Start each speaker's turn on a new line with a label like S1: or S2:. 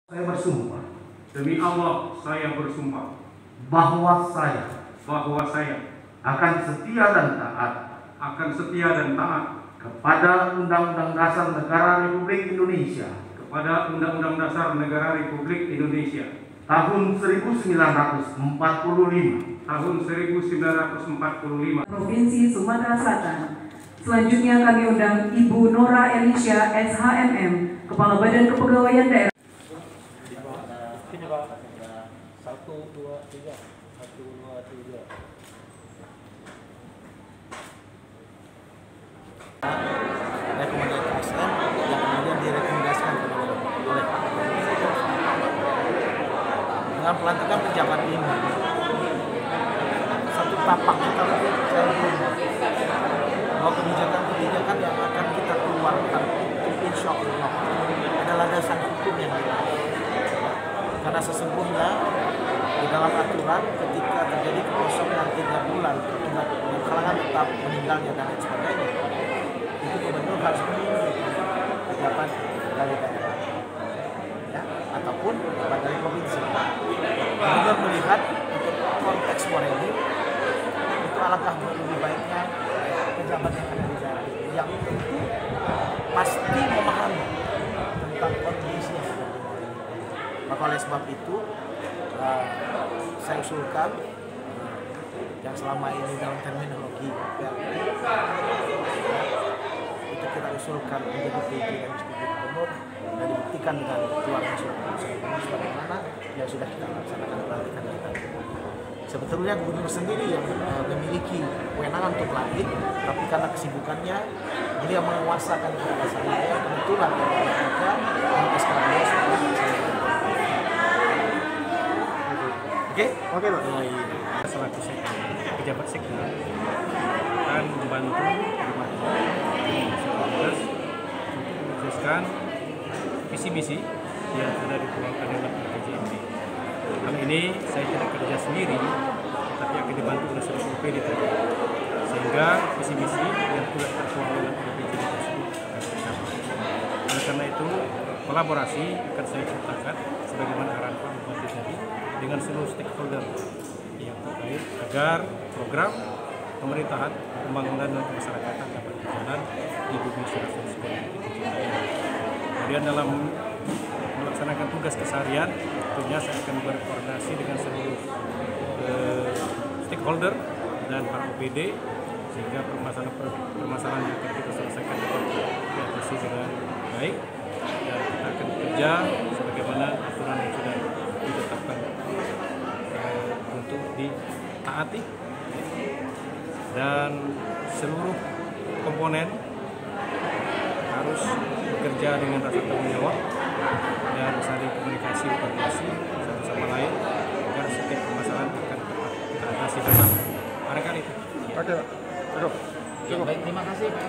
S1: Saya bersumpah
S2: Demi Allah, saya bersumpah
S1: bahwa saya
S2: akan setia dan taat
S1: kepada Undang-Undang Dasar Negara Republik Indonesia
S2: kepada Undang-Undang Dasar Negara Republik Indonesia
S1: tahun 1945.
S3: Provinsi Sumatera Selatan. Selanjutnya kami undang Ibu Nora Elisha SHMM, Kepala Badan Kepegawaian Daerah.
S4: Rekomendasi ASN yang kemudian direkomendasikan oleh Pak Presiden. Dengan pelantikan pejabat ini, satu tapak kita saya belum bahwa kebijakan-kebijakan yang akan kita keluarkan itu insya Allah adalah dasar hukum yang jelas. Karena sesungguhnya di dalam aturan ketika terjadi kekosongan 3 bulan akibat halangan tetap meninggalnya dan lain sebagainya, itu gubernur harus menunjuk pejabat dari daerah, ya, ataupun pejabat dari provinsi. Gubernur melihat untuk konteks Moreni itu alangkah lebih baiknya pejabat yang ada di daerah yang tentu pasti memahami tentang kondisi yang ada di Moreni. Maka oleh sebab itu saya usulkan yang selama ini dalam terminologi itu kita usulkan menjadi PJ dan disetujui gubernur dan dibuktikan dengan keluar masuk sebagaimana yang sudah kita laksanakan pelantikan kita. Sebetulnya gubernur sendiri yang memiliki kewenangan untuk melantik, tapi karena kesibukannya beliau menguasakan kekuasaan yang kebetulan mereka SKB Oke, Pak.
S2: selaku pejabat sekda akan membantu untuk mensukseskan visi misi yang sudah dikeluarkan oleh RPJMD. Kali ini saya tidak kerja sendiri, tapi akan dibantu oleh seluruh OPD terkait, sehingga visi misi yang sudah tertuang oleh RPJMD tersebut akan tercapai. Oleh karena itu, kolaborasi akan saya ciptakan sebagaimana arahan Pak Bupati tadi dengan seluruh stakeholder yang terkait agar program pemerintahan pembangunan dan kemasyarakatan dapat berjalan di bumi Sulawesi Selatan. Kemudian dalam melaksanakan tugas keseharian, tentunya saya akan berkoordinasi dengan seluruh stakeholder dan para OPD sehingga permasalahan yang akan kita selesaikan dapat diatasi dengan baik, dan kita akan bekerja sebagaimana aturan yang sudah ditetapkan untuk ditaati, dan seluruh komponen harus bekerja dengan rasa tanggung jawab dan saling komunikasi koordinasi satu sama lain agar setiap permasalahan akan dapat kita atasi bersama. Barangkali itu.
S4: Oke, Pak. Cukup. Baik, terima kasih Pak.